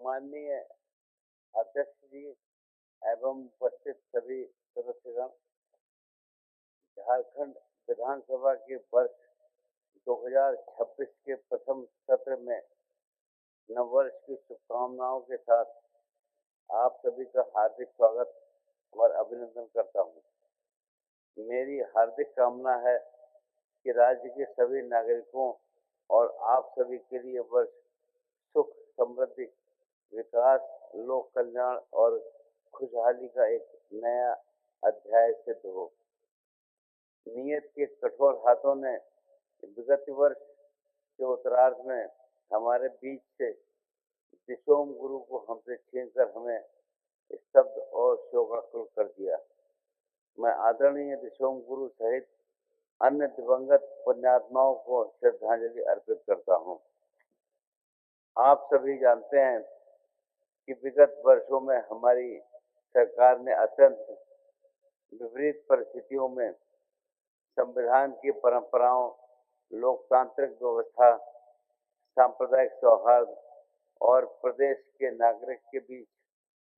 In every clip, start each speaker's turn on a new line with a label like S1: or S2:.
S1: माननीय अध्यक्ष जी एवं उपस्थित सभी सदस्यगण, झारखंड विधानसभा के वर्ष 2026 के प्रथम सत्र में नववर्ष की शुभकामनाओं के साथ आप सभी का हार्दिक स्वागत और अभिनंदन करता हूं। मेरी हार्दिक कामना है कि राज्य के सभी नागरिकों और आप सभी के लिए वर्ष सुख, समृद्धि, विकास, लोक कल्याण और खुशहाली का एक नया अध्याय सिद्ध हो। नियत के कठोर हाथों ने विगत वर्ष के उत्तरार्ध में हमारे बीच से दिशोम गुरु को हमसे छीनकर हमें स्तब्ध और शोकाकुल कर दिया। मैं आदरणीय दिशोम गुरु सहित अन्य दिवंगत पुण्यात्माओं को श्रद्धांजलि अर्पित करता हूं। आप सभी जानते हैं कि विगत वर्षों में हमारी सरकार ने अत्यंत विपरीत परिस्थितियों में संविधान की परंपराओं, लोकतांत्रिक व्यवस्था, सांप्रदायिक सौहार्द और प्रदेश के नागरिक के बीच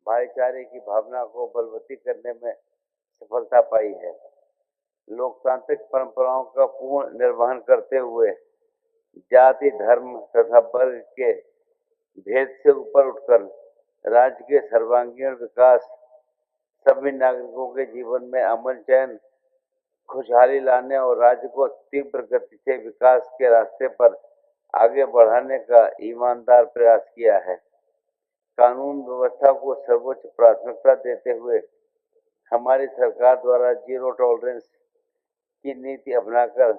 S1: भाईचारे की भावना को बलवती करने में सफलता पाई है। लोकतांत्रिक परंपराओं का पूर्ण निर्वहन करते हुए जाति, धर्म तथा वर्ग के भेद से ऊपर उठकर राज्य के सर्वांगीण विकास, सभी नागरिकों के जीवन में अमन, चैन, खुशहाली लाने और राज्य को तीव्र गति से विकास के रास्ते पर आगे बढ़ाने का ईमानदार प्रयास किया है। कानून व्यवस्था को सर्वोच्च प्राथमिकता देते हुए हमारी सरकार द्वारा जीरो टॉलरेंस की नीति अपनाकर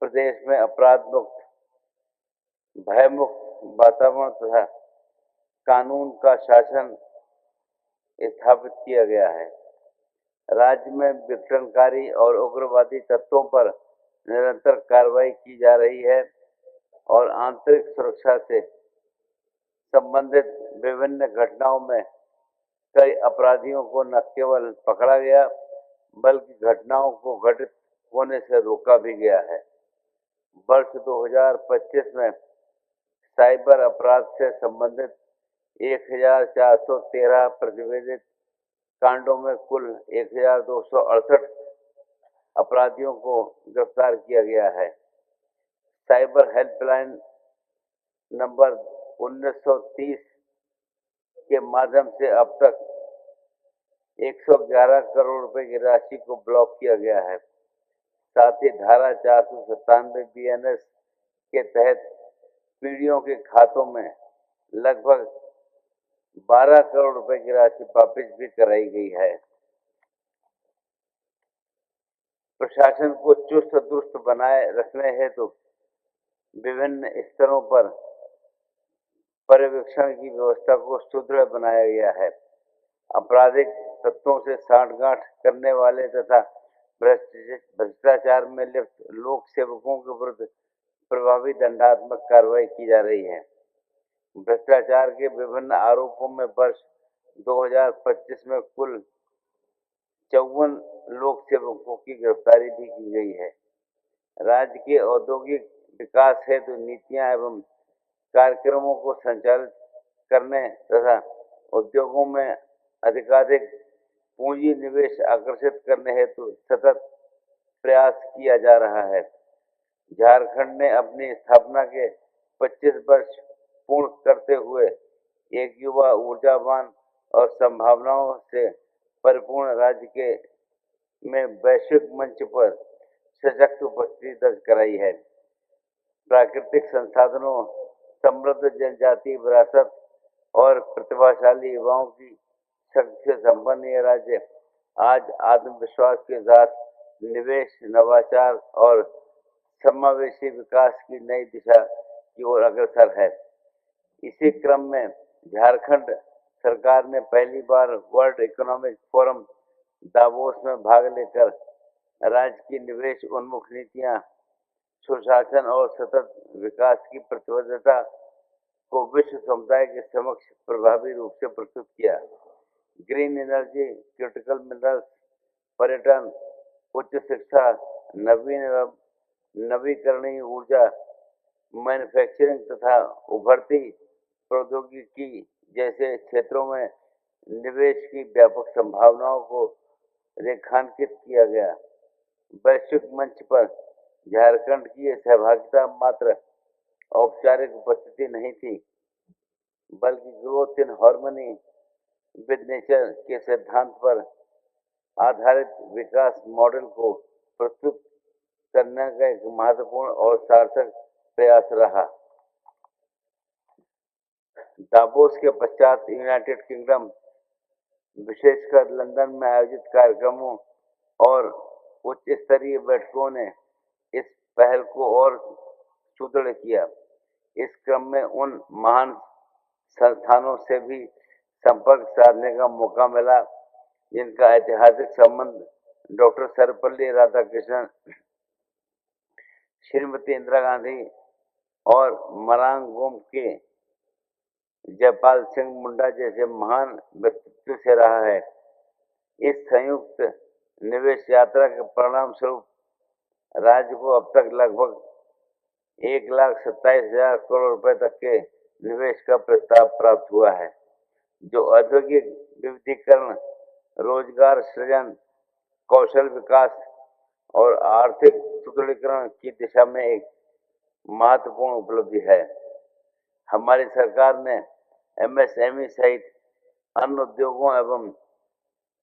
S1: प्रदेश में अपराध मुक्त, भय मुक्त वातावरण तथा कानून का शासन स्थापित किया गया है। राज्य में विघटनकारी और उग्रवादी तत्वों पर निरंतर कार्रवाई की जा रही है और आंतरिक सुरक्षा से संबंधित विभिन्न घटनाओं में कई अपराधियों को न केवल पकड़ा गया बल्कि घटनाओं को घटित होने से रोका भी गया है। वर्ष 2025 में साइबर अपराध से संबंधित 1413 प्रतिवेदित कांडों में कुल 1268 अपराधियों को गिरफ्तार किया गया है। साइबर हेल्पलाइन नंबर 1930 के माध्यम से अब तक 111 करोड़ रुपए की राशि को ब्लॉक किया गया है। साथ ही धारा 497 BNS के तहत पीड़ियों के खातों में लगभग 12 करोड़ रुपए की राशि वापस भी कराई गई है। प्रशासन को चुस्त दुरुस्त बनाए रखने हेतु विभिन्न स्तरों पर पर्यवेक्षण की व्यवस्था को सुदृढ़ बनाया गया है। आपराधिक तत्वों से सांठगांठ करने वाले तथा भ्रष्टाचार में लिप्त लोक सेवकों के विरुद्ध प्रभावी दंडात्मक कार्रवाई की जा रही है। भ्रष्टाचार के विभिन्न आरोपों में वर्ष 2025 में कुल 54 लोक सेवकों की गिरफ्तारी भी की गई है। राज्य के औद्योगिक विकास हेतु नीतियां एवं कार्यक्रमों को संचालित करने तथा उद्योगों में अधिकाधिक पूंजी निवेश आकर्षित करने हेतु सतत प्रयास किया जा रहा है। झारखंड ने अपनी स्थापना के 25 वर्ष पूर्ण करते हुए एक युवा, ऊर्जावान और संभावनाओं से परिपूर्ण राज्य के में वैश्विक मंच पर सशक्त उपस्थिति दर्ज कराई है। प्राकृतिक संसाधनों, समृद्ध जनजातीय विरासत और प्रतिभाशाली युवाओं की शक्ति से संपन्न यह राज्य आज आत्मविश्वास के साथ निवेश, नवाचार और समावेशी विकास की नई दिशा की ओर अग्रसर है। इसी क्रम में झारखंड सरकार ने पहली बार वर्ल्ड इकोनॉमिक फोरम दावोस में भाग लेकर राज्य की निवेश उन्मुख नीतियां, सुशासन और सतत विकास की प्रतिबद्धता को विश्व समुदाय के समक्ष प्रभावी रूप से प्रस्तुत किया। ग्रीन एनर्जी, क्रिटिकल मिनरल्स, पर्यटन, उच्च शिक्षा, नवीन एवं नवीकरणीय ऊर्जा, मैन्युफैक्चरिंग तथा उभरती प्रौद्योगिकी जैसे क्षेत्रों में निवेश की व्यापक संभावनाओं को रेखांकित किया गया। वैश्विक मंच पर झारखंड की सहभागिता मात्र औपचारिक उपस्थिति नहीं थी, बल्कि growth in harmony with nature के सिद्धांत पर आधारित विकास मॉडल को प्रस्तुत करने का एक महत्वपूर्ण और सार्थक प्रयास रहा। दावोस के पश्चात यूनाइटेड किंगडम, विशेषकर लंदन में आयोजित कार्यक्रमों और उच्च स्तरीय बैठकों ने इस पहल को और सुदृढ़ किया। इस क्रम में उन महान संस्थानों से भी संपर्क साधने का मौका मिला जिनका ऐतिहासिक संबंध डॉक्टर सर्वपल्ली राधाकृष्णन, श्रीमती इंदिरा गांधी और मरांग गोम के जयपाल सिंह मुंडा जैसे महान व्यक्तित्व से रहा है। इस संयुक्त निवेश यात्रा के परिणाम स्वरूप राज्य को अब तक लगभग 1,27,000 करोड़ रुपए तक के निवेश का प्रस्ताव प्राप्त हुआ है, जो औद्योगिक विविधीकरण, रोजगार सृजन, कौशल विकास और आर्थिक सुदृढ़ीकरण की दिशा में एक महत्वपूर्ण उपलब्धि है। हमारी सरकार ने एमएसएमई सहित अन्य उद्योगों एवं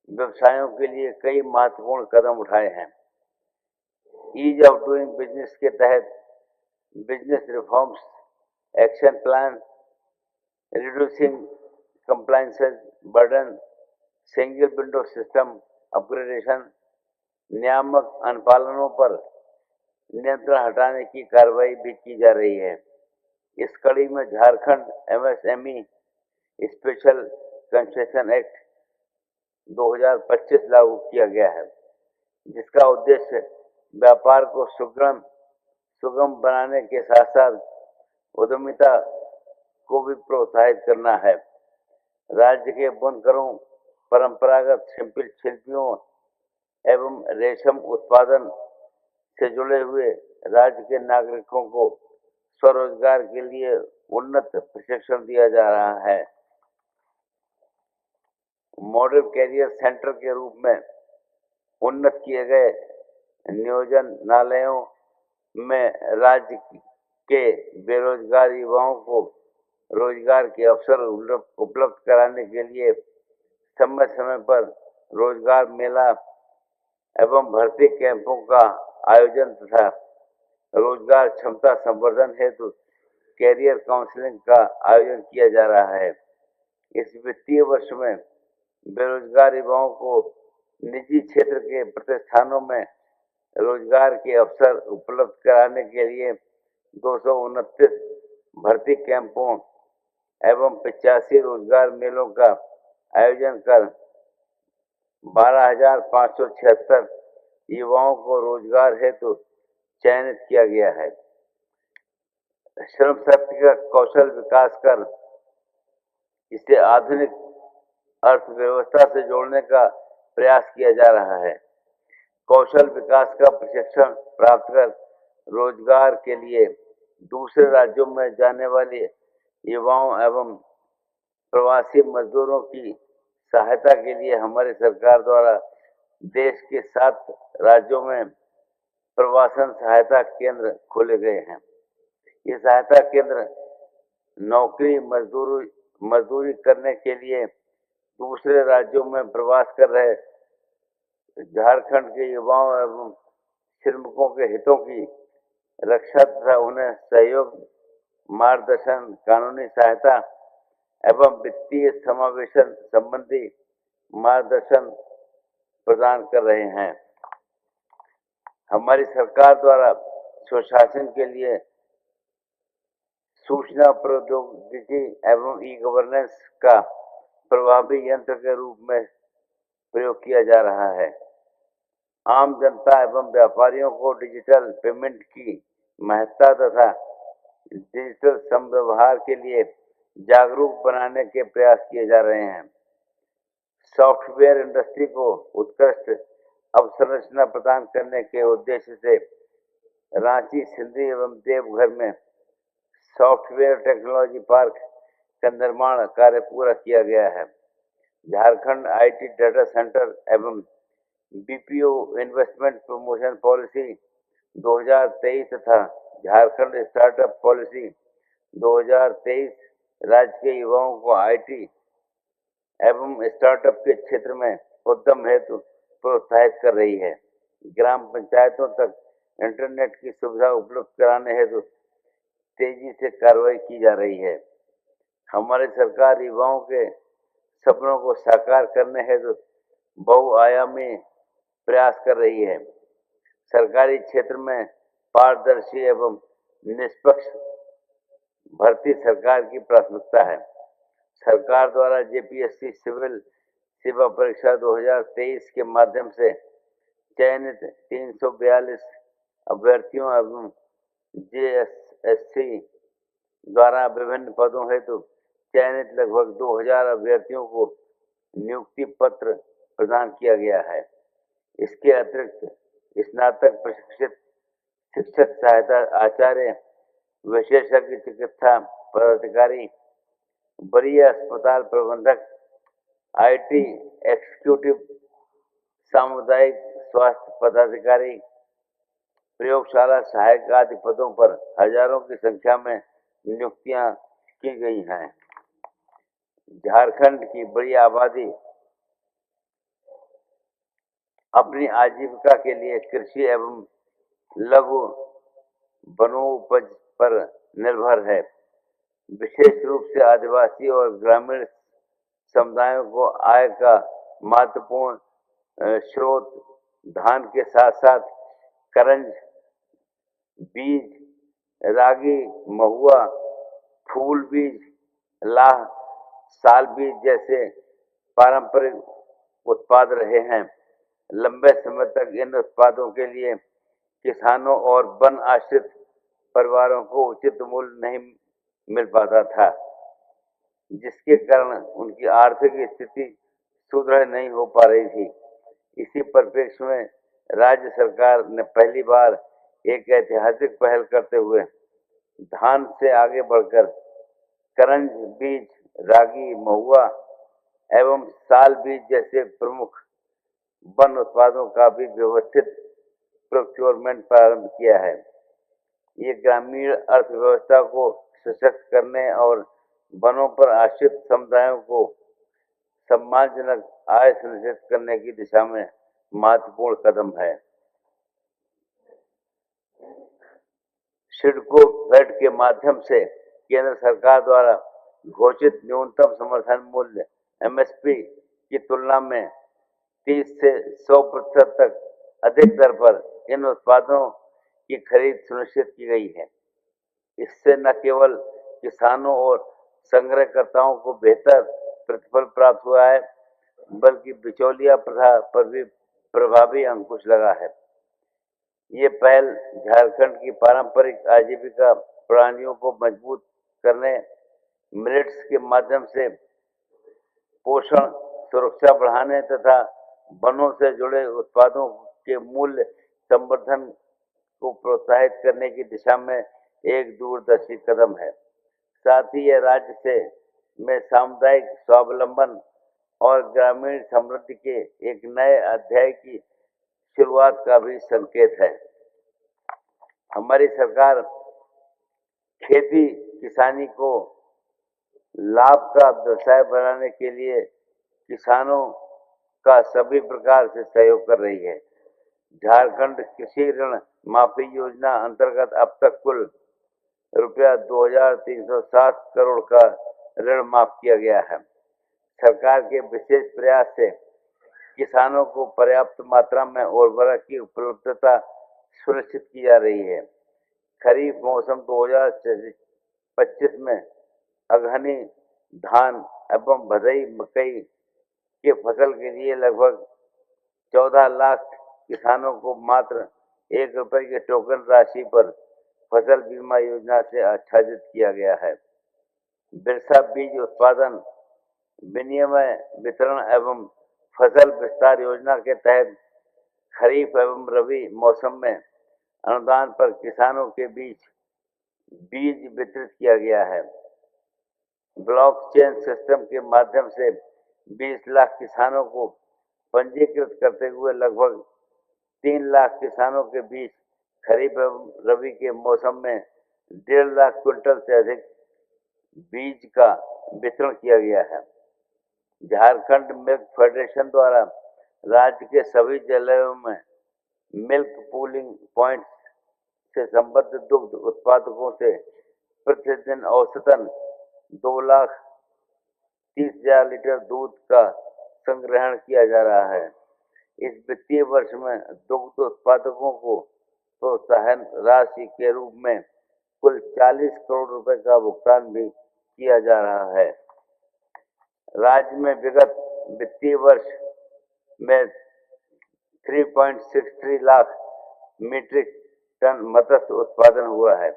S1: व्यवसायों के लिए कई महत्वपूर्ण कदम उठाए हैं। ईज ऑफ डूइंग बिजनेस के तहत business reforms action plan, reducing compliances burden, single window system upgradation, नियामक अनुपालनों पर नियंत्रण हटाने की कार्रवाई भी की जा रही है। इस कड़ी में Jharkhand MSME special concession act 2025 लागू किया गया है, जिसका उद्देश्य व्यापार को सुगम बनाने के साथ साथ उद्यमिता को भी प्रोत्साहित करना है। राज्य के बुनकरों, परंपरागत शिल्पियों एवं रेशम उत्पादन से जुड़े हुए राज्य के नागरिकों को स्वरोजगार के लिए उन्नत प्रशिक्षण दिया जा रहा है। मॉडल कैरियर सेंटर के रूप में उन्नत किए गए नियोजनालयों में राज्य के बेरोजगार युवाओं को रोजगार के अवसर उपलब्ध कराने के लिए समय समय पर रोजगार मेला एवं भर्ती कैंपों का आयोजन तथा रोजगार क्षमता संवर्धन हेतु कैरियर काउंसलिंग का आयोजन किया जा रहा है। इस वित्तीय वर्ष में बेरोजगार युवाओं को निजी क्षेत्र के प्रतिष्ठानों में रोजगार के अवसर उपलब्ध कराने के लिए 229 भर्ती कैंपों एवं 85 रोजगार मेलों का आयोजन कर 12,576 युवाओं को रोजगार हेतु चयनित किया गया है। श्रम शक्ति का कौशल विकास कर इसे आधुनिक अर्थव्यवस्था से जोड़ने का प्रयास किया जा रहा है। कौशल विकास का प्रशिक्षण प्राप्त कर रोजगार के लिए दूसरे राज्यों में जाने वाले युवाओं एवं प्रवासी मजदूरों की सहायता के लिए हमारी सरकार द्वारा देश के 7 राज्यों में प्रवासन सहायता केंद्र खोले गए हैं। ये सहायता केंद्र नौकरी मजदूरी करने के लिए दूसरे राज्यों में प्रवास कर रहे झारखंड के युवाओं एवं श्रमिकों के हितों की रक्षा तथा उन्हें सहयोग, मार्गदर्शन, कानूनी सहायता एवं वित्तीय समावेशन संबंधी मार्गदर्शन प्रदान कर रहे हैं। हमारी सरकार द्वारा सुशासन के लिए सूचना प्रौद्योगिकी एवं ई गवर्नेंस का प्रभावी यंत्र के रूप में प्रयोग किया जा रहा है। आम जनता एवं व्यापारियों को डिजिटल पेमेंट की महत्ता तथा डिजिटल संव्यवहार के लिए जागरूक बनाने के प्रयास किए जा रहे हैं। सॉफ्टवेयर इंडस्ट्री को उत्कृष्ट अवसंरचना प्रदान करने के उद्देश्य से रांची, सिंधी एवं देवघर में सॉफ्टवेयर टेक्नोलॉजी पार्क का निर्माण कार्य पूरा किया गया है। झारखंड आईटी डाटा सेंटर एवं बीपीओ इन्वेस्टमेंट प्रमोशन पॉलिसी 2023 तथा झारखंड स्टार्टअप पॉलिसी 2023 राज्य के युवाओं को आईटी एवं स्टार्टअप के क्षेत्र में उद्यम हेतु प्रोत्साहित कर रही है। ग्राम पंचायतों तक इंटरनेट की सुविधा उपलब्ध कराने हेतु तेजी से कार्रवाई की जा रही है। हमारी सरकार युवाओं के सपनों को साकार करने हेतु बहुआयामी प्रयास कर रही है। सरकारी क्षेत्र में पारदर्शी एवं निष्पक्ष भर्ती सरकार की प्राथमिकता है। सरकार द्वारा जेपीएससी सिविल सेवा परीक्षा 2023 के माध्यम से चयनित 342 अभ्यर्थियों एवं जेएसएससी द्वारा विभिन्न पदों हेतु चयनित लगभग 2000 अभ्यर्थियों को नियुक्ति पत्र प्रदान किया गया है। इसके अतिरिक्त स्नातक प्रशिक्षित शिक्षक सहायता आचार्य विशेषज्ञ चिकित्सा पदाधिकारी वरीय अस्पताल प्रबंधक आईटी एग्जीक्यूटिव सामुदायिक स्वास्थ्य पदाधिकारी प्रयोगशाला सहायक आदि पदों पर हजारों की संख्या में नियुक्तियां की गई हैं। झारखंड की बड़ी आबादी अपनी आजीविका के लिए कृषि एवं लघु वनोपज पर निर्भर है। विशेष रूप से आदिवासी और ग्रामीण समुदायों को आय का महत्वपूर्ण स्रोत धान के साथ साथ करंज, बीज, रागी, महुआ, फूल बीज, लाह, साल बीज जैसे पारंपरिक उत्पाद रहे हैं। लंबे समय तक इन उत्पादों के लिए किसानों और वन आश्रित परिवारों को उचित मूल्य नहीं मिल पाता था, जिसके कारण उनकी आर्थिक स्थिति सुदृढ़ नहीं हो पा रही थी। इसी परिप्रेक्ष्य में राज्य सरकार ने पहली बार एक ऐतिहासिक पहल करते हुए धान से आगे बढ़कर करंज बीज, रागी, महुआ एवं साल बीज जैसे प्रमुख वन उत्पादों का भी व्यवस्थित प्रोक्योरमेंट प्रारंभ किया है। ये ग्रामीण अर्थव्यवस्था को सशक्त करने और वनों पर आश्रित समुदायों को सम्मानजनक आय सुनिश्चित करने की दिशा में महत्वपूर्ण कदम है। सिडको फेड के माध्यम से केंद्र सरकार द्वारा घोषित न्यूनतम समर्थन मूल्य एमएसपी की तुलना में 30 से 100% तक अधिक दर पर इन उत्पादों की खरीद सुनिश्चित की गई है। इससे न केवल किसानों और संग्रहकर्ताओं को बेहतर प्रतिफल प्राप्त हुआ है, बल्कि बिचौलिया प्रथा पर भी प्रभावी अंकुश लगा है। ये पहल झारखंड की पारंपरिक आजीविका प्रणालियों को मजबूत करने, मिलेट्स के माध्यम से पोषण सुरक्षा बढ़ाने तथा वनों से जुड़े उत्पादों के मूल्य संवर्धन को प्रोत्साहित करने की दिशा में एक दूरदर्शी कदम है। साथ ही यह राज्य में सामुदायिक स्वावलंबन और ग्रामीण समृद्धि के एक नए अध्याय की शुरुआत का भी संकेत है। हमारी सरकार खेती किसानी को लाभ का व्यवसाय बनाने के लिए किसानों का सभी प्रकार से सहयोग कर रही है। झारखंड कृषि ऋण माफी योजना अंतर्गत अब तक कुल रुपया 2360 करोड़ का ऋण माफ किया गया है। सरकार के विशेष प्रयास से किसानों को पर्याप्त मात्रा में उर्वरक की उपलब्धता सुनिश्चित की जा रही है। खरीफ मौसम 2025 में अगहनी धान एवं भदई मकई के फसल के लिए लगभग 14 लाख किसानों को मात्र 1 रुपए के टोकन राशि पर फसल बीमा योजना से आच्छादित किया गया है। बिरसा बीज उत्पादन विनिमय वितरण एवं फसल विस्तार योजना के तहत खरीफ एवं रबी मौसम में अनुदान पर किसानों के बीच बीज वितरित किया गया है। ब्लॉकचेन सिस्टम के माध्यम से 20 लाख किसानों को पंजीकृत करते हुए लगभग 3 लाख किसानों के बीच खरीफ एवं रबी के मौसम में 1.5 लाख क्विंटल से अधिक बीज का वितरण किया गया है। झारखंड मिल्क फेडरेशन द्वारा राज्य के सभी जिलों में मिल्क पूलिंग पॉइंट्स से संबद्ध दुग्ध उत्पादकों से प्रतिदिन औसतन 2,30,000 लीटर दूध का संग्रहण किया जा रहा है। इस वित्तीय वर्ष में दुग्ध उत्पादकों को प्रोत्साहन राशि के रूप में कुल 40 करोड़ रुपए का भुगतान भी किया जा रहा है। राज्य में विगत वित्तीय वर्ष में 3.63 लाख मीट्रिक टन मत्स्य उत्पादन हुआ है।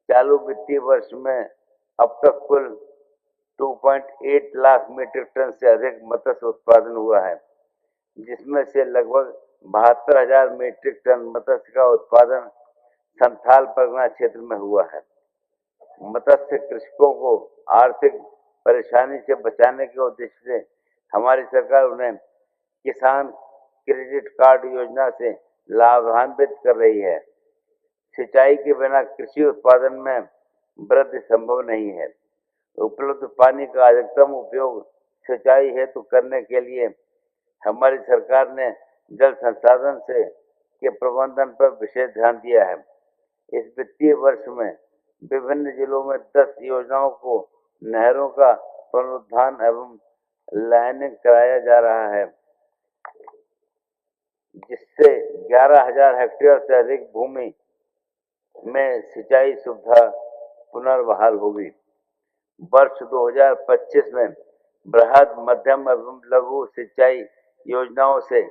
S1: चालू वित्तीय वर्ष में अब तक कुल 2.8 लाख मीट्रिक टन से अधिक मत्स्य उत्पादन हुआ है, जिसमें से लगभग 72,000 मीट्रिक टन मत्स्य का उत्पादन संथाल परगना क्षेत्र में हुआ है। मत्स्य कृषकों को आर्थिक परेशानी से बचाने के उद्देश्य से हमारी सरकार उन्हें किसान क्रेडिट कार्ड योजना से लाभान्वित कर रही है। सिंचाई के बिना कृषि उत्पादन में वृद्धि संभव नहीं है। उपलब्ध पानी का अधिकतम उपयोग सिंचाई हेतु करने के लिए हमारी सरकार ने जल संसाधन से के प्रबंधन पर विशेष ध्यान दिया है। इस वित्तीय वर्ष में विभिन्न जिलों में 10 योजनाओं को नहरों का पुनरुद्धार एवं लाइनिंग कराया जा रहा है, जिससे 11,000 हेक्टेयर से अधिक भूमि में सिंचाई सुविधा पुनर्बहाल होगी। वर्ष 2025 में बृहद मध्यम एवं लघु सिंचाई योजनाओं से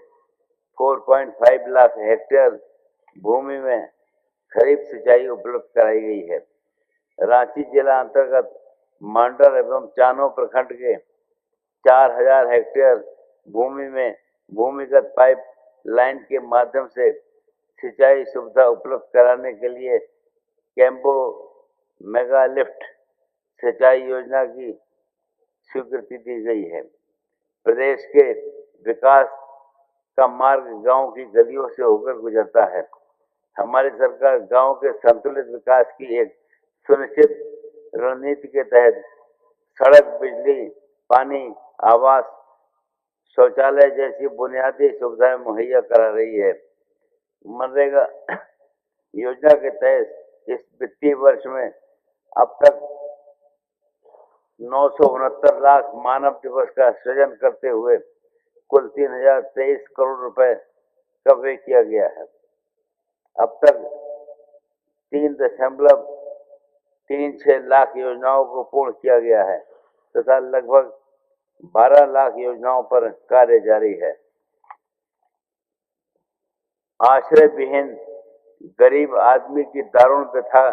S1: 4.5 लाख हेक्टेयर भूमि में खरीफ सिंचाई उपलब्ध कराई गई है। रांची जिला अंतर्गत मांडर एवं चानो प्रखंड के 4,000 हेक्टेयर भूमि में भूमिगत पाइप लाइन के माध्यम से सिंचाई सुविधा उपलब्ध कराने के लिए कैम्बो मेगा लिफ्ट सिंचाई योजना की स्वीकृति दी गई है। प्रदेश के विकास का मार्ग गांव की गलियों से होकर गुजरता है। हमारी सरकार गांव के संतुलित विकास की एक सुनिश्चित रणनीति के तहत सड़क, बिजली, पानी, आवास, शौचालय जैसी बुनियादी सुविधाएं मुहैया करा रही है। मनरेगा योजना के तहत इस वित्तीय वर्ष में अब तक 969 लाख मानव दिवस का सृजन करते हुए कुल 3,023 करोड़ रुपए का व्यय किया गया है। अब तक 3.36 लाख योजनाओं को पूर्ण किया गया है तथा लगभग 12 लाख योजनाओं पर कार्य जारी है। आश्रय विहीन गरीब आदमी की दारुण व्यथा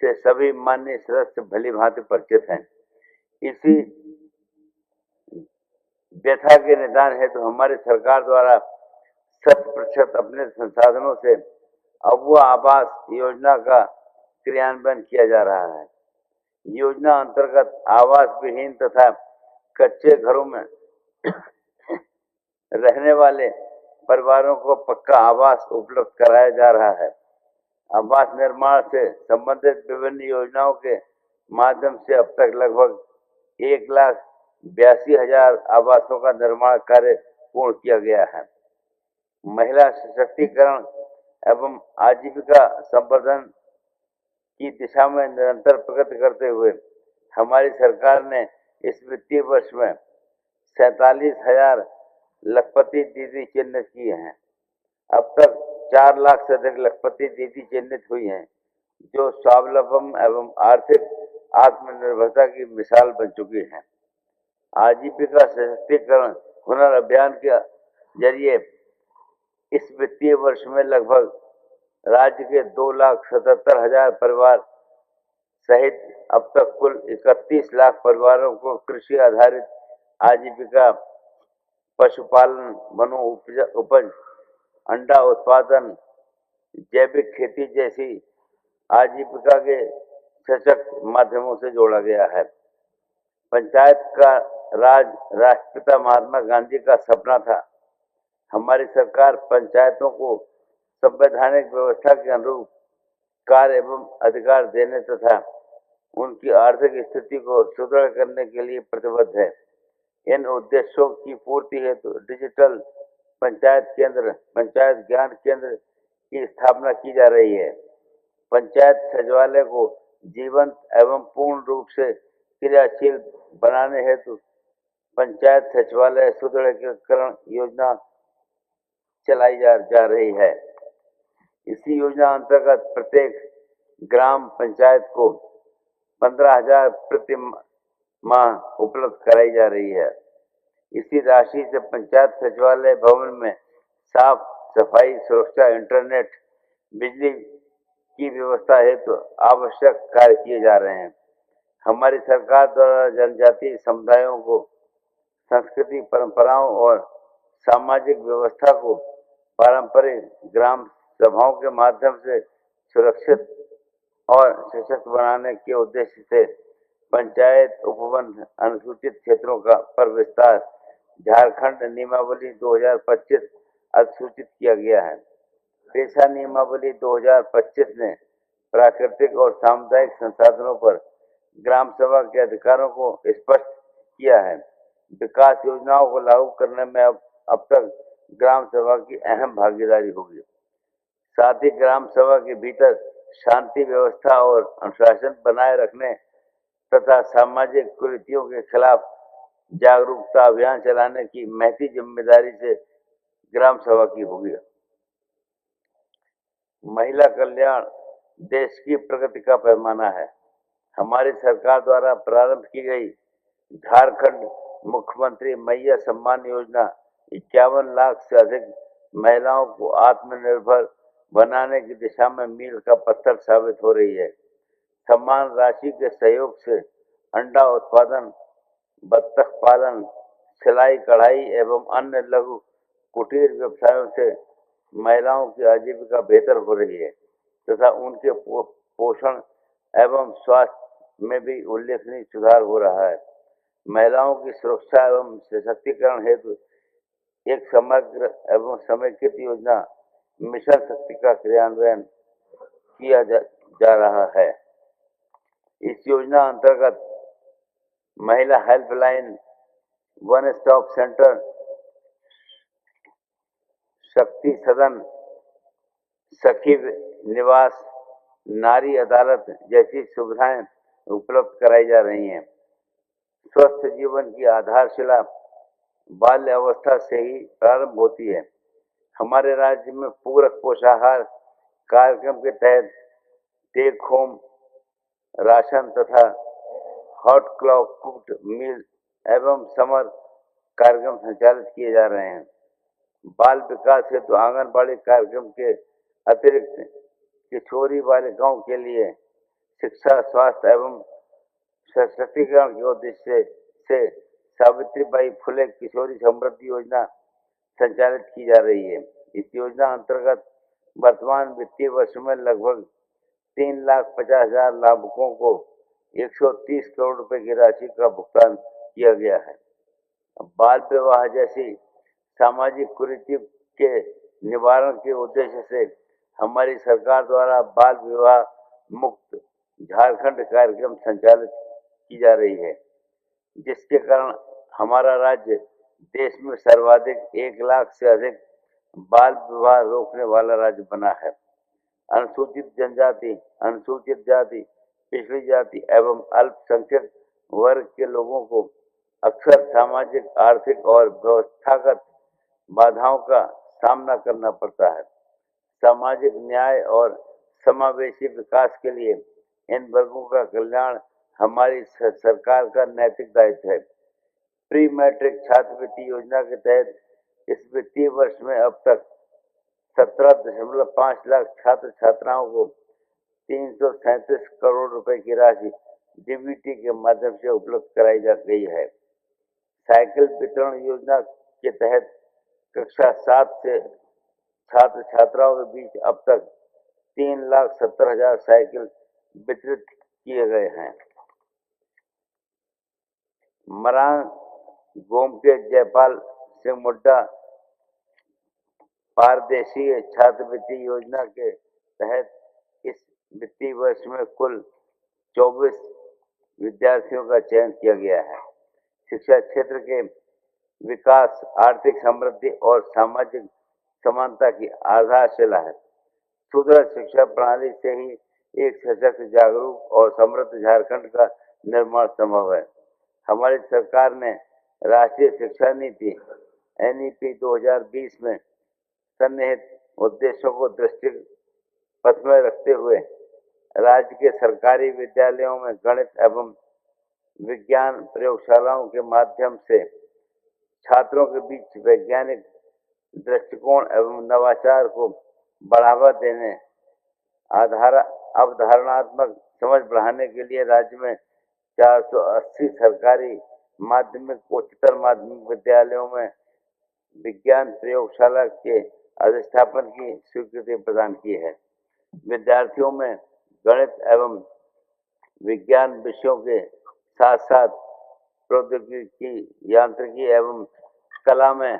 S1: से सभी माननीय सदस्य भली भांति परिचित हैं। इसी व्यथा के निदान हेतु हमारी सरकार द्वारा 100% अपने संसाधनों से अबुआ आवास योजना का क्रियान्वयन किया जा रहा है। योजना अंतर्गत आवास विहीन तथा कच्चे घरों में रहने वाले परिवारों को पक्का आवास उपलब्ध कराया जा रहा है। आवास निर्माण से संबंधित विभिन्न योजनाओं के माध्यम से अब तक लगभग 1,82,000 आवासों का निर्माण कार्य पूर्ण किया गया है। महिला सशक्तिकरण एवं आजीविका संवर्धन की दिशा में निरंतर प्रगति करते हुए हमारी सरकार ने इस वित्तीय वर्ष में 47,000 लखपति दीदी चिन्हित किए हैं। अब तक 4 लाख से अधिक लखपति दीदी चिन्हित हुई हैं, जो स्वावलंबन एवं आर्थिक आत्मनिर्भरता की मिसाल बन चुकी हैं। आजीविका सशक्तिकरण हुनर अभियान के जरिए इस वित्तीय वर्ष में लगभग राज्य के 2,77,000 परिवार सहित अब तक कुल 31 लाख परिवारों को कृषि आधारित आजीविका, पशुपालन, वनो उपज, अंडा उत्पादन, जैविक खेती जैसी आजीविका के सशक्त माध्यमों से जोड़ा गया है। पंचायत का राज राष्ट्रपिता महात्मा गांधी का सपना था। हमारी सरकार पंचायतों को संवैधानिक व्यवस्था के अनुरूप कार्य एवं अधिकार देने तथा उनकी आर्थिक स्थिति को सुदृढ़ करने के लिए प्रतिबद्ध है। इन उद्देश्यों की पूर्ति हेतु डिजिटल पंचायत केंद्र, पंचायत ज्ञान केंद्र की स्थापना की जा रही है। पंचायत सचिवालय को जीवंत एवं पूर्ण रूप से क्रियाशील बनाने हेतु पंचायत सचिवालय सुदृढ़ीकरण योजना चलाई जा रही है। इसी योजना अंतर्गत प्रत्येक ग्राम पंचायत को 15,000 प्रति माह उपलब्ध कराई जा रही है। इसी राशि से पंचायत सचिवालय भवन में साफ सफाई, सुरक्षा, इंटरनेट, बिजली की व्यवस्था हेतु आवश्यक कार्य किए जा रहे हैं। हमारी सरकार द्वारा जनजातीय समुदायों को संस्कृति, परंपराओं और सामाजिक व्यवस्था को पारंपरिक ग्राम सभाओं के माध्यम से सुरक्षित और सशक्त बनाने के उद्देश्य से पंचायत उपवन अनुसूचित क्षेत्रों का पर विस्तार झारखंड नियमावली 2025 अधिसूचित किया गया है। पेशा नियमावली 2025 ने प्राकृतिक और सामुदायिक संसाधनों पर ग्राम सभा के अधिकारों को स्पष्ट किया है। विकास योजनाओं को लागू करने में अब तक ग्राम सभा की अहम भागीदारी होगी। साथ ही ग्राम सभा के भीतर शांति व्यवस्था और अनुशासन बनाए रखने तथा सामाजिक कुरीतियों के खिलाफ जागरूकता अभियान चलाने की महती जिम्मेदारी से ग्राम सभा की होगी। महिला कल्याण देश की प्रगति का पैमाना है। हमारी सरकार द्वारा प्रारंभ की गई झारखंड मुख्यमंत्री मैया सम्मान योजना 51 लाख से अधिक महिलाओं को आत्मनिर्भर बनाने की दिशा में मील का पत्थर साबित हो रही है। सम्मान राशि के सहयोग से अंडा उत्पादन, बत्तख पालन, सिलाई कढ़ाई एवं अन्य लघु कुटीर व्यवसायों से महिलाओं की आजीविका बेहतर हो रही है तथा उनके पोषण एवं स्वास्थ्य में भी उल्लेखनीय सुधार हो रहा है। महिलाओं की सुरक्षा एवं सशक्तिकरण हेतु एक समग्र एवं समेकित योजना मिशन शक्ति का क्रियान्वयन किया जा रहा है। इस योजना अंतर्गत महिला हेल्पलाइन, वन स्टॉप सेंटर, शक्ति सदन, सखी निवास, नारी अदालत जैसी सुविधाएं उपलब्ध कराई जा रही हैं। स्वस्थ जीवन की आधारशिला बाल्य अवस्था से ही प्रारंभ होती है। हमारे राज्य में पूरक पोषाहार कार्यक्रम के तहत टेक होम राशन तथा हॉट क्लॉक कुक्ड मील एवं समर कार्यक्रम संचालित किए जा रहे हैं। बाल विकास हेतु आंगनबाड़ी कार्यक्रम के अतिरिक्त किशोरी बालिकाओं के लिए शिक्षा, स्वास्थ्य एवं सशक्तिकरण के उद्देश्य से सावित्रीबाई फुले किशोरी समृद्धि योजना संचालित की जा रही है। इस योजना अंतर्गत वर्तमान वित्तीय वर्ष में लगभग 3,50,000 लाभुकों को 130 करोड़ रुपए की राशि का भुगतान किया गया है। बाल विवाह जैसी सामाजिक कुरीति के निवारण के उद्देश्य से हमारी सरकार द्वारा बाल विवाह मुक्त झारखंड कार्यक्रम संचालित की जा रही है, जिसके कारण हमारा राज्य देश में सर्वाधिक 1 लाख से अधिक बाल विवाह रोकने वाला राज्य बना है। अनुसूचित जनजाति, अनुसूचित जाति, पिछड़ी जाति एवं अल्पसंख्यक वर्ग के लोगों को अक्सर सामाजिक, आर्थिक और व्यवस्थागत बाधाओं का सामना करना पड़ता है। सामाजिक न्याय और समावेशी विकास के लिए इन वर्गों का कल्याण हमारी सरकार का नैतिक दायित्व है। प्री मैट्रिक छात्रवृत्ति योजना के तहत इस वित्तीय वर्ष में अब तक 17.5 लाख छात्र छात्राओं को 337 करोड़ रुपए की राशि डीबीटी के माध्यम से उपलब्ध कराई जा गई है। साइकिल वितरण योजना के तहत कक्षा 7 से छात्र छात्राओं के बीच अब तक 3,70,000 साइकिल वितरित किए गए हैं। मरांग गोमके जयपाल सिंह मुड्डा पारदेशीय छात्रवृत्ति योजना के तहत इस वित्तीय वर्ष में कुल 24 विद्यार्थियों का चयन किया गया है। शिक्षा क्षेत्र के विकास, आर्थिक समृद्धि और सामाजिक समानता की आधारशिला है। सुदृढ़ शिक्षा प्रणाली से ही एक सशक्त, जागरूक और समृद्ध झारखंड का निर्माण संभव है। हमारी सरकार ने राष्ट्रीय शिक्षा नीति NEP 2020 में सन्निहित उद्देश्यों को दृष्टि पथ में रखते हुए राज्य के सरकारी विद्यालयों में गणित एवं विज्ञान प्रयोगशालाओं के माध्यम से छात्रों के बीच वैज्ञानिक दृष्टिकोण एवं नवाचार को बढ़ावा देने, अवधारणात्मक समझ बढ़ाने के लिए राज्य में 480 सरकारी माध्यमिक, उच्चतर माध्यमिक विद्यालयों में विज्ञान प्रयोगशाला के अधिष्ठापन की स्वीकृति प्रदान की है। विद्यार्थियों में गणित एवं विज्ञान विषयों के साथ साथ प्रौद्योगिकी, यांत्रिकी एवं कला में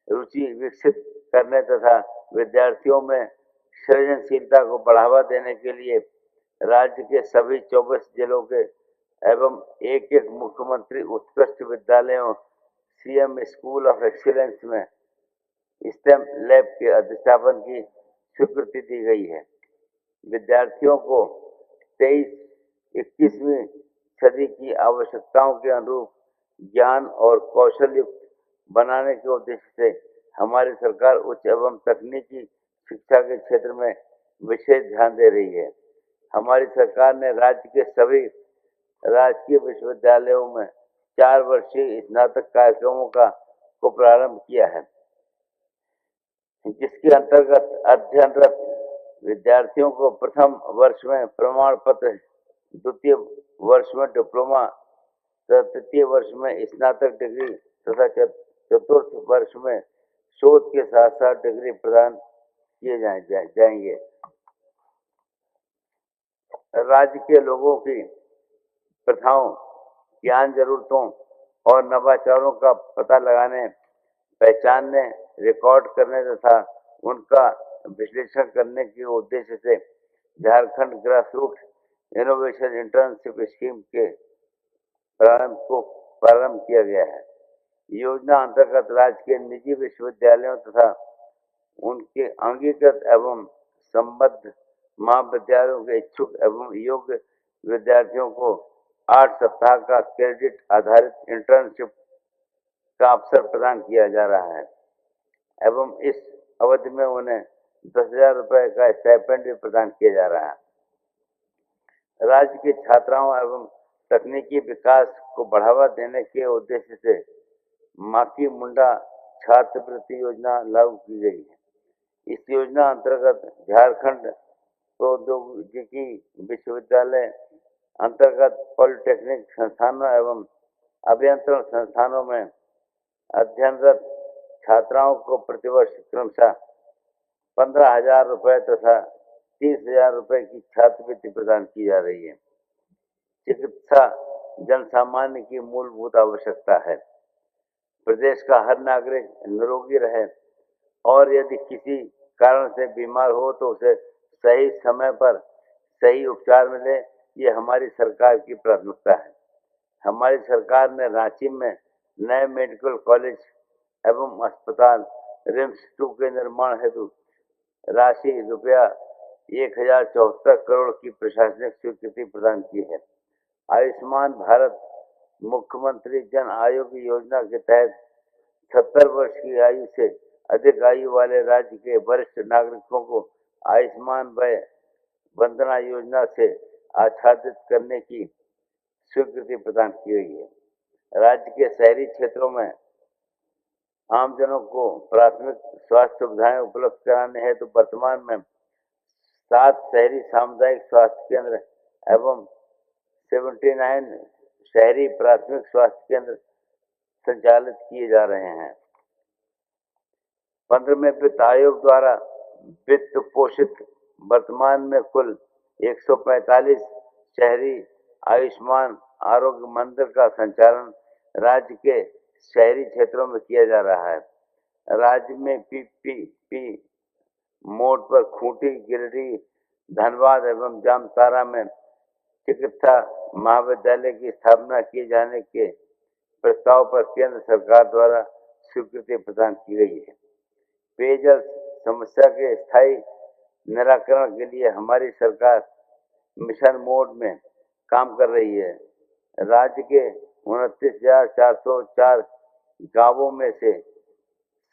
S1: रुचि विकसित करने तथा विद्यार्थियों में सृजनशीलता को बढ़ावा देने के लिए राज्य के सभी 24 जिलों के एवं एक मुख्यमंत्री उत्कृष्ट विद्यालयों CM स्कूल ऑफ एक्सीलेंस में स्टेम लैब के अधिष्ठापन की स्वीकृति दी गई है। विद्यार्थियों को 23-21वीं सदी की आवश्यकताओं के अनुरूप ज्ञान और कौशल युक्त बनाने के उद्देश्य से हमारी सरकार उच्च एवं तकनीकी शिक्षा के क्षेत्र में विशेष ध्यान दे रही है। हमारी सरकार ने राज्य के सभी राजकीय विश्वविद्यालयों में 4 वर्षीय स्नातक कार्यक्रमों को प्रारंभ किया है, जिसके अंतर्गत अध्ययनरत विद्यार्थियों को प्रथम वर्ष में प्रमाण पत्र, द्वितीय वर्ष में डिप्लोमा, तृतीय वर्ष में स्नातक डिग्री तथा चतुर्थ वर्ष में शोध के साथ साथ डिग्री प्रदान किए जाएंगे। राज्य के लोगों की प्रथाओं, ज्ञान जरूरतों और नवाचारों का पता लगाने, पहचानने, रिकॉर्ड करने तथा उनका विश्लेषण करने के उद्देश्य से Jharkhand grassroot innovation internship scheme के प्रारंभ किया गया है। योजना अंतर्गत राज्य के निजी विश्वविद्यालयों तथा उनके अंगीकृत एवं संबद्ध महाविद्यालयों के इच्छुक एवं योग्य विद्यार्थियों को 8 सप्ताह का क्रेडिट आधारित इंटर्नशिप का अवसर प्रदान किया जा रहा है एवं इस अवधि में उन्हें 10,000 रुपये का स्टाइपेंड भी प्रदान किया जा रहा है। राज्य के छात्राओं एवं तकनीकी विकास को बढ़ावा देने के उद्देश्य से माकी मुंडा छात्रवृत्ति योजना लागू की गई है। इस योजना अंतर्गत झारखंड प्रौद्योगिकी विश्वविद्यालय अंतर्गत पॉलिटेक्निक संस्थानों एवं अभियंत्रण संस्थानों में अध्ययनरत छात्राओं को प्रतिवर्ष क्रमशः 15,000 रुपये तथा 30,000 रुपये की छात्रवृत्ति प्रदान की जा रही है। चिकित्सा जनसामान्य की मूलभूत आवश्यकता है। प्रदेश का हर नागरिक निरोगी रहे और यदि किसी कारण से बीमार हो तो उसे सही समय पर सही उपचार मिले, ये हमारी सरकार की प्राथमिकता है। हमारी सरकार ने रांची में नए मेडिकल कॉलेज एवं अस्पताल RIMS 2 के निर्माण हेतु राशि रुपया 1,074 करोड़ की प्रशासनिक स्वीकृति प्रदान की है। आयुष्मान भारत मुख्यमंत्री जन आरोग्य योजना के तहत 70 वर्ष की आयु से अधिक आयु वाले राज्य के वरिष्ठ नागरिकों को आयुष्मान वय वंदना योजना से आच्छादित करने की स्वीकृति प्रदान की गई है। राज्य के शहरी क्षेत्रों में आमजनों को प्राथमिक स्वास्थ्य सुविधाएं उपलब्ध कराने हेतु वर्तमान में 7 शहरी सामुदायिक स्वास्थ्य केंद्र एवं 79 शहरी प्राथमिक स्वास्थ्य केंद्र संचालित किए जा रहे हैं। 15वें वित्त आयोग द्वारा वित्त पोषित वर्तमान में कुल 145 शहरी आयुष्मान आरोग्य मंदिर का संचालन राज्य के शहरी क्षेत्रों में किया जा रहा है। राज्य में पीपीपी मोड पर खूंटी, गिरिडीह, धनबाद एवं जामताड़ा में चिकित्सा महाविद्यालय की स्थापना किए जाने के प्रस्ताव पर केंद्र सरकार द्वारा स्वीकृति प्रदान की गई है। पेयजल समस्या के स्थायी निराकरण के लिए हमारी सरकार मिशन मोड में काम कर रही है। राज्य के 29,404 गांवों में से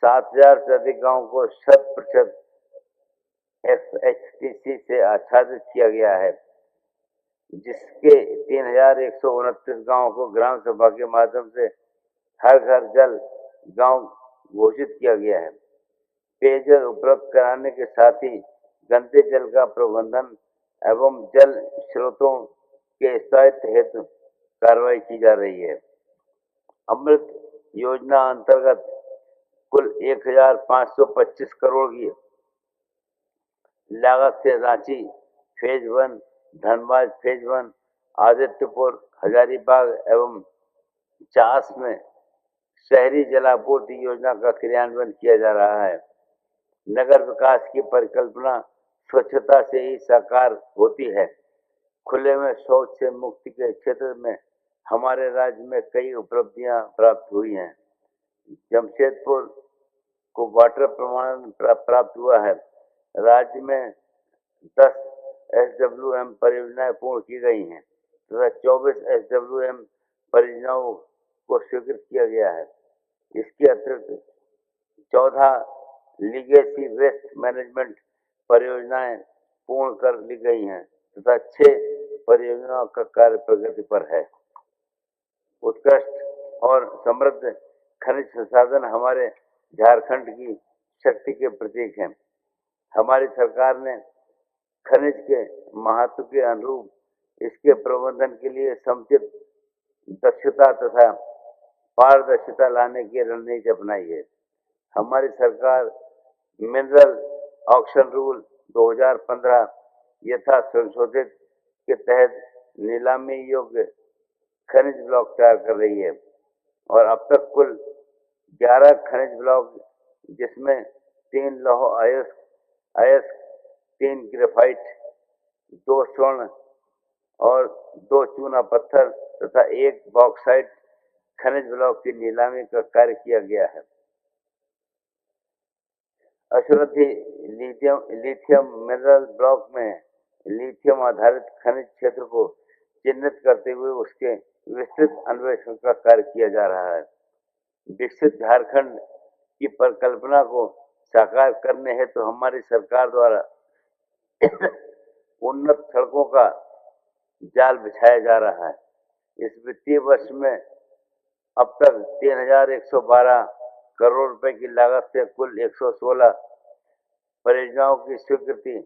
S1: 7,000 से अधिक गांवों को 100% FHTC से आच्छादित किया गया है, जिसके 3,129 गांवों को ग्राम सभा के माध्यम से हर घर जल गांव घोषित किया गया है। पेयजल उपलब्ध कराने के साथ ही गंदे जल का प्रबंधन एवं जल स्रोतों के स्थायित्व हेतु कार्रवाई की जा रही है। अमृत योजना अंतर्गत कुल 1,525 करोड़ की लागत से रांची फेज 1, धनबाद फेज 1, आदित्यपुर, हजारीबाग एवं चास में शहरी जलापूर्ति योजना का क्रियान्वयन किया जा रहा है। नगर विकास की परिकल्पना स्वच्छता से ही साकार होती है। खुले में शौच से मुक्ति के क्षेत्र में हमारे राज्य में कई उपलब्धियां प्राप्त हुई हैं। जमशेदपुर को वाटर प्रमाणन प्राप्त हुआ है। राज्य में 10 SWM परियोजनाएं पूर्ण की गई हैं तथा 24 SWM परियोजनाओं को स्वीकृत किया गया है। इसके अतिरिक्त 14 लीगेसी वेस्ट मैनेजमेंट परियोजनाएं पूर्ण कर ली गई हैं तथा 6 परियोजनाओं का कार्य प्रगति पर है। उत्कृष्ट और समृद्ध खनिज संसाधन हमारे झारखंड की शक्ति के प्रतीक हैं। हमारी सरकार ने खनिज के महत्व के अनुरूप इसके प्रबंधन के लिए समुचित दक्षता तथा पारदर्शिता लाने की रणनीति अपनाई है। हमारी सरकार मिनरल ऑक्शन रूल 2015 यथा संशोधित के तहत नीलामी योग्य खनिज ब्लॉक तैयार कर रही है और अब तक कुल 11 खनिज ब्लॉक, जिसमें 3 लौह अयस्क, 3 ग्रेफाइट, 2 स्वर्ण और 2 चूना पत्थर तथा 1 बॉक्साइट खनिज ब्लॉक की नीलामी का कार्य किया गया है। अशुद्धि लिथियम मिनरल ब्लॉक में लिथियम आधारित खनिज क्षेत्र को चिन्हित करते हुए उसके विस्तृत अन्वेषण का कार्य किया जा रहा है। विकसित झारखंड की परिकल्पना को साकार करने हेतु तो हमारी सरकार द्वारा उन्नत सड़कों का जाल बिछाया जा रहा है। इस वित्तीय वर्ष में अब तक 3,112 करोड़ रुपए की लागत से कुल 116 परियोजनाओं की स्वीकृति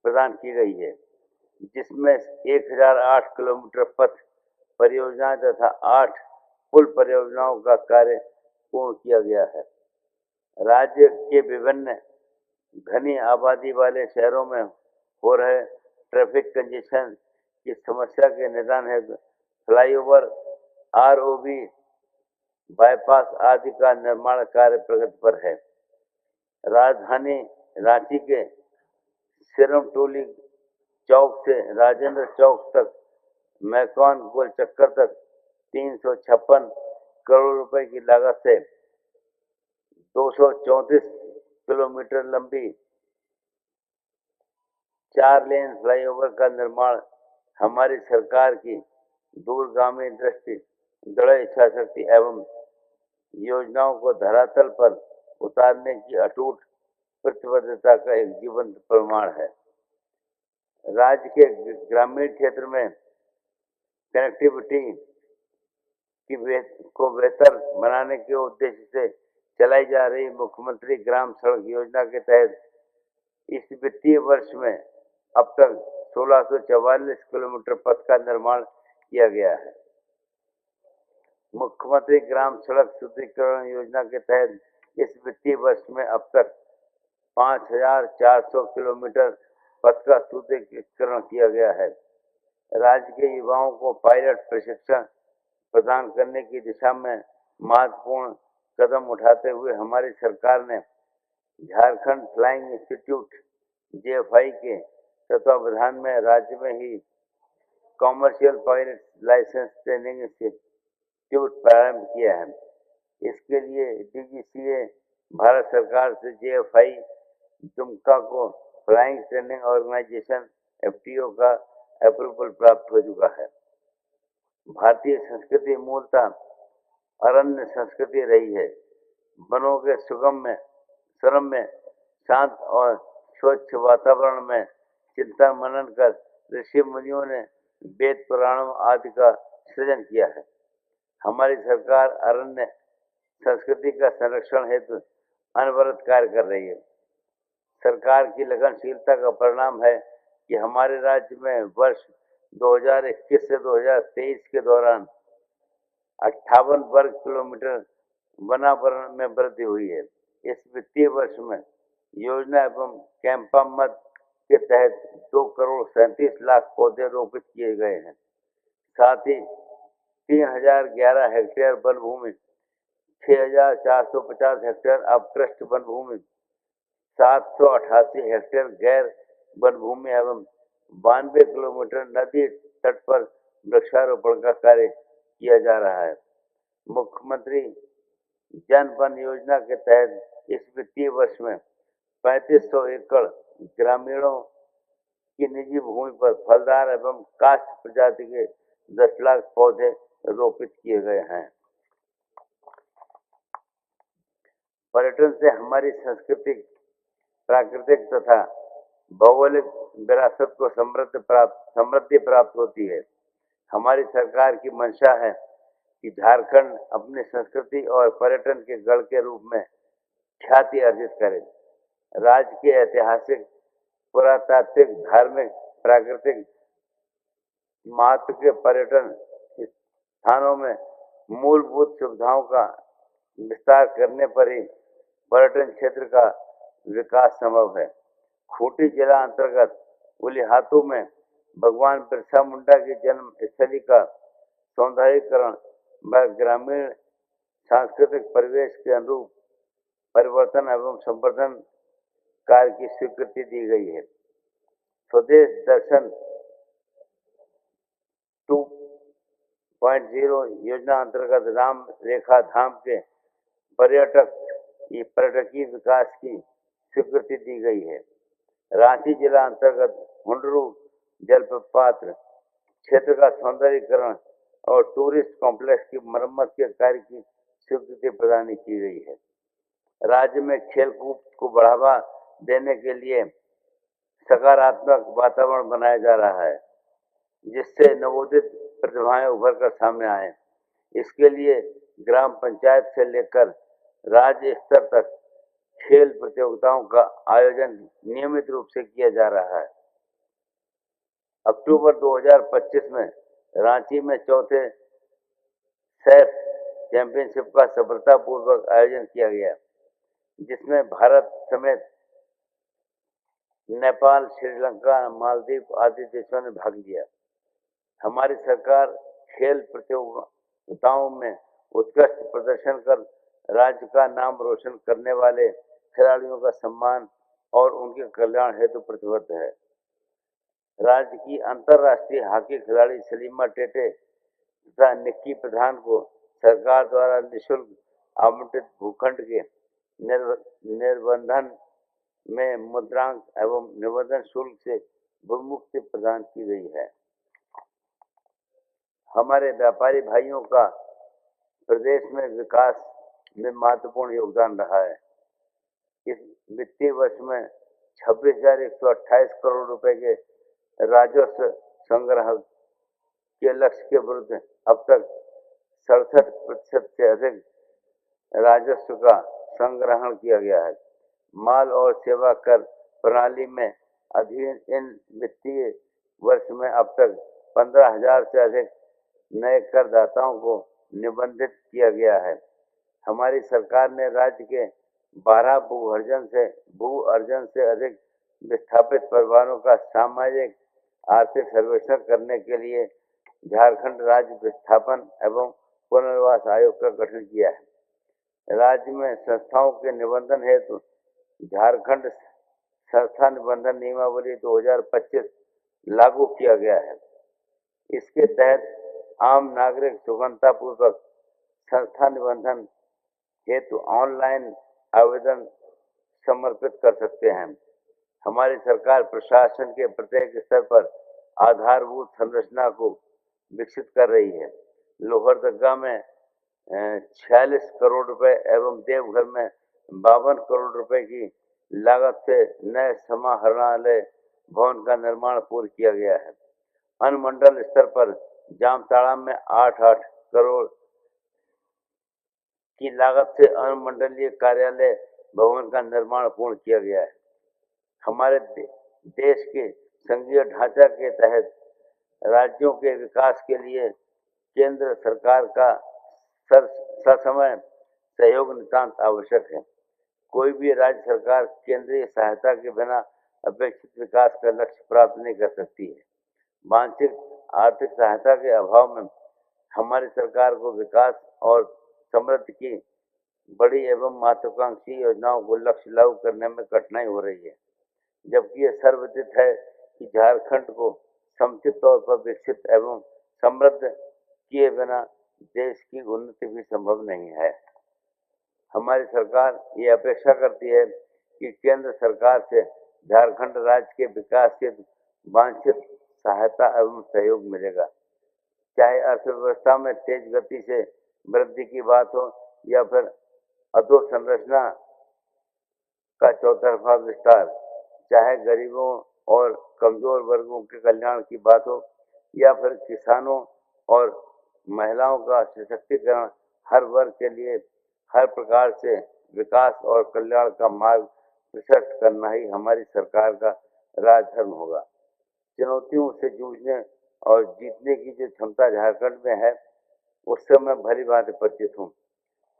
S1: प्रदान की गई है, जिसमें 1,008 किलोमीटर पथ परियोजनाएं तथा 8 पुल परियोजनाओं का कार्य पूर्ण किया गया है। राज्य के विभिन्न घनी आबादी वाले शहरों में हो रहे ट्रैफिक कंजेशन की समस्या के निदान हेतु फ्लाईओवर, ROB, बाईपास आदि का निर्माण कार्य प्रगति पर है। राजधानी रांची के सिरमटोली चौक से राजेंद्र चौक तक मैकॉन गोल चक्कर तक 356 करोड़ रुपए की लागत से 234 किलोमीटर लंबी 4 लेन फ्लाईओवर का निर्माण हमारी सरकार की दूरगामी दृष्टि, दृढ़ इच्छा शक्ति एवं योजनाओं को धरातल पर उतारने की अटूट प्रतिबद्धता का एक जीवंत प्रमाण है। राज्य के ग्रामीण क्षेत्र में कनेक्टिविटी को बेहतर बनाने के उद्देश्य से चलाई जा रही मुख्यमंत्री ग्राम सड़क योजना के तहत इस वित्तीय वर्ष में अब तक 1644 किलोमीटर पथ का निर्माण किया गया है। मुख्यमंत्री ग्राम सड़क सुदृढ़ीकरण योजना के तहत इस वित्तीय वर्ष में अब तक 5,400 किलोमीटर पथ का सुदृढ़ीकरण किया गया है। राज्य के युवाओं को पायलट प्रशिक्षण प्रदान करने की दिशा में महत्वपूर्ण कदम उठाते हुए हमारी सरकार ने झारखंड फ्लाइंग इंस्टीट्यूट जेएफआई के तत्वावधान में राज्य में ही commercial pilot licence training institute प्रारंभ किया है। इसके लिए डीजीसीए भारत सरकार से जेएफआई दुमका को फ्लाइंग ट्रेनिंग ऑर्गेनाइजेशन एफटीओ का अप्रूवल प्राप्त हो चुका है। भारतीय संस्कृति मूलतः अरण्य संस्कृति रही है। वनों के श्रम में शांत और स्वच्छ वातावरण में चिंतन मनन कर ऋषि मुनियों ने वेद पुराणों आदि का सृजन किया है। हमारी सरकार अरण्य संस्कृति का संरक्षण हेतु अनवरत कार्य कर रही है। सरकार की लगनशीलता का परिणाम है कि हमारे राज्य में वर्ष 2021 से 2023 के दौरान 58 वर्ग किलोमीटर वनावरण में वृद्धि हुई है। इस वित्तीय वर्ष में योजना एवं कैंपा मद के तहत 2 करोड़ 37 लाख पौधे रोपित किए गए हैं। साथ ही 3011 हेक्टेयर वन भूमि, 6450 हेक्टेयर अपकृष्ट वन भूमि, 788 हेक्टेयर गैर वन भूमि एवं 92 किलोमीटर नदी तट पर वृक्षारोपण का कार्य किया जा रहा है। मुख्यमंत्री जन वन योजना के तहत इस वित्तीय वर्ष में 3500 एकड़ ग्रामीणों की निजी भूमि पर फलदार एवं काष्ठ प्रजाति के 10 लाख पौधे रोपित किए गए हैं। पर्यटन से हमारी सांस्कृतिक, प्राकृतिक तथा भौगोलिक विरासत को समृद्धि प्राप्त होती है। हमारी सरकार की मंशा है कि झारखंड अपनी संस्कृति और पर्यटन के गढ़ के रूप में ख्याति अर्जित करे। राज्य के ऐतिहासिक, पुरातात्विक, धार्मिक, प्राकृतिक महत्व के पर्यटन स्थानों में मूलभूत सुविधाओं का विस्तार करने पर ही पर्यटन क्षेत्र का विकास संभव है। खूंटी जिला अंतर्गत उलिहातू में भगवान बिरसा मुंडा की जन्म स्थली का सौंदर्यीकरण व ग्रामीण सांस्कृतिक परिवेश के अनुरूप परिवर्तन एवं संवर्धन कार्य की स्वीकृति दी गई है। स्वदेश दर्शन 2.0 योजना अंतर्गत राम रेखा धाम के पर्यटकीय विकास की स्वीकृति दी गई है। रांची जिला अंतर्गत हुंडरू जलप्रपात क्षेत्र का सौंदर्यीकरण और टूरिस्ट कॉम्प्लेक्स की मरम्मत के कार्य की स्वीकृति प्रदान की गई है। राज्य में खेलकूद को बढ़ावा देने के लिए सकारात्मक वातावरण बनाया जा रहा है, जिससे नवोदित प्रतिभाएं उभर कर सामने आए। इसके लिए ग्राम पंचायत से लेकर राज्य स्तर तक खेल प्रतियोगिताओं का आयोजन नियमित रूप से किया जा रहा है। अक्टूबर 2025 में रांची में चौथे सैफ चैंपियनशिप का सफलतापूर्वक आयोजन किया गया, जिसमें भारत समेत नेपाल, श्रीलंका, मालदीव आदि देशों ने भाग लिया। हमारी सरकार खेल प्रतियोगिताओं में उत्कृष्ट प्रदर्शन कर राज्य का नाम रोशन करने वाले खिलाड़ियों का सम्मान और उनके कल्याण हेतु प्रतिबद्ध है। राज्य की अंतर्राष्ट्रीय हॉकी खिलाड़ी सलीमा टेटे तथा निक्की प्रधान को सरकार द्वारा निःशुल्क आवंटित भूखंड के निर्बंधन में मुद्रांक एवं निबंधन शुल्क से भूमुक्ति प्रदान की गई है। हमारे व्यापारी भाइयों का प्रदेश में विकास में महत्वपूर्ण योगदान रहा है। इस वित्तीय वर्ष में 26,128 करोड़ रुपए के राजस्व संग्रह के लक्ष्य के विरुद्ध अब तक 67% से अधिक राजस्व का संग्रहण किया गया है। माल और सेवा कर प्रणाली में अधीन इन वित्तीय वर्ष में अब तक 15,000 से अधिक नए करदाताओं को निबंधित किया गया है। हमारी सरकार ने राज्य के 12 भू अर्जन से अधिक विस्थापित परिवारों का सामाजिक आर्थिक सर्वेक्षण करने के लिए झारखंड राज्य विस्थापन एवं पुनर्वास आयोग का गठन किया है। राज्य में संस्थाओं के निबंधन हेतु झारखंड संस्था निबंधन नियमावली 2025 लागू किया गया है। इसके तहत आम नागरिक सुगमतापूर्वक संस्था निबंधन हेतु ऑनलाइन आवेदन समर्पित कर सकते हैं। हमारी सरकार प्रशासन के प्रत्येक स्तर पर आधारभूत संरचना को विकसित कर रही है। लोहरदगा में 46 करोड़ रुपए एवं देवघर में 52 करोड़ रुपए की लागत से नए समाहरणालय भवन का निर्माण पूर्ण किया गया है। अनुमंडल स्तर पर जामताड़ा में 8 करोड़ की लागत से अनुमंडलीय कार्यालय भवन का निर्माण पूर्ण किया गया है। हमारे देश के संघीय ढांचा के तहत राज्यों के विकास के लिए केंद्र सरकार का ससमय सहयोग नितांत आवश्यक है। कोई भी राज्य सरकार केंद्रीय सहायता के बिना अपेक्षित विकास का लक्ष्य प्राप्त नहीं कर सकती है। वांछित आर्थिक सहायता के अभाव में हमारी सरकार को विकास और समृद्धि की बड़ी एवं महत्वाकांक्षी योजनाओं को लक्ष्य लागू करने में कठिनाई हो रही है, जबकि यह सर्वविदित है कि झारखंड को समुचित तौर पर विकसित एवं समृद्ध किए बिना देश की उन्नति भी संभव नहीं है। हमारी सरकार ये अपेक्षा करती है कि केंद्र सरकार से झारखंड राज्य के विकास के वांछित सहायता एवं सहयोग मिलेगा। चाहे अर्थव्यवस्था में तेज गति से वृद्धि की बात हो या फिर अधोसंरचना का चौतरफा विस्तार, चाहे गरीबों और कमजोर वर्गों के कल्याण की बात हो या फिर किसानों और महिलाओं का सशक्तिकरण, हर वर्ग के लिए हर प्रकार से विकास और कल्याण का मार्ग प्रशस्त करना ही हमारी सरकार का राजधर्म होगा। चुनौतियों से जूझने और जीतने की जो क्षमता झारखंड में है, उससे मैं भली भांति परिचित हूँ।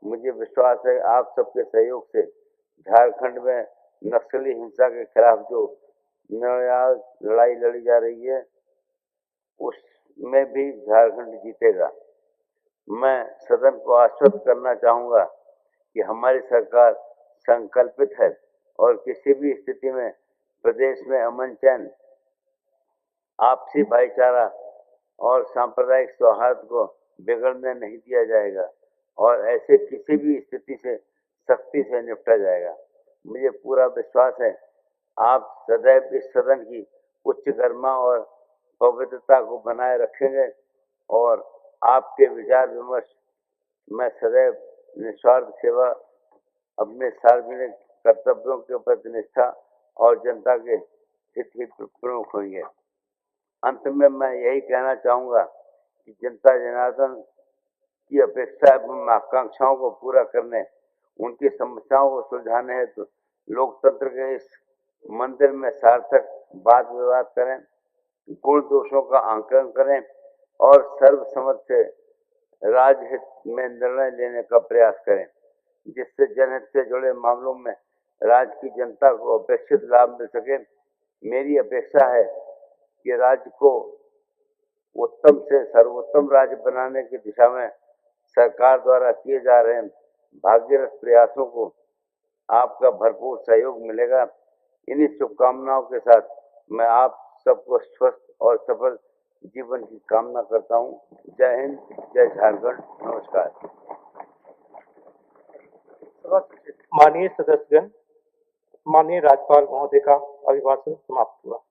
S1: मुझे विश्वास है आप सबके सहयोग से झारखंड में नक्सली हिंसा के खिलाफ जो निर्णायक लड़ाई लड़ी जा रही है, उसमें भी झारखंड जीतेगा। मैं सदन को आश्वस्त करना चाहूँगा कि हमारी सरकार संकल्पित है और किसी भी स्थिति में प्रदेश में अमन चैन, आपसी भाईचारा और सांप्रदायिक सौहार्द को बिगड़ने नहीं दिया जाएगा और ऐसे किसी भी स्थिति से सख्ती से निपटा जाएगा। मुझे पूरा विश्वास है आप सदैव इस सदन की उच्च गरिमा और पवित्रता को बनाए रखेंगे और आपके विचार विमर्श में सदैव निस्वार्थ सेवा, अपने सार्वजनिक कर्तव्यों के प्रति निष्ठा और जनता के हित ही प्रमुख होंगे। अंत में मैं यही कहना चाहूँगा कि जनता जनार्दन की अपेक्षा एवं आकांक्षाओं को पूरा करने, उनकी समस्याओं को सुलझाने हेतु लोकतंत्र के इस मंदिर में सार्थक वाद विवाद करें, गुण दोषों का आंकलन करें और सर्वसम्मति से राजहित में निर्णय लेने का प्रयास करें, जिससे जनहित से जुड़े मामलों में राज्य की जनता को अपेक्षित लाभ मिल सके। मेरी अपेक्षा है कि राज्य को उत्तम से सर्वोत्तम राज्य बनाने की दिशा में सरकार द्वारा किए जा रहे भागीरथ प्रयासों को आपका भरपूर सहयोग मिलेगा। इन्हीं शुभकामनाओं के साथ मैं आप सबको स्वस्थ और सफल जीवन की कामना करता हूँ। जय हिंद, जय झारखंड, नमस्कार।
S2: माननीय सदस्यगण, माननीय राज्यपाल महोदय का अभिभाषण समाप्त हुआ।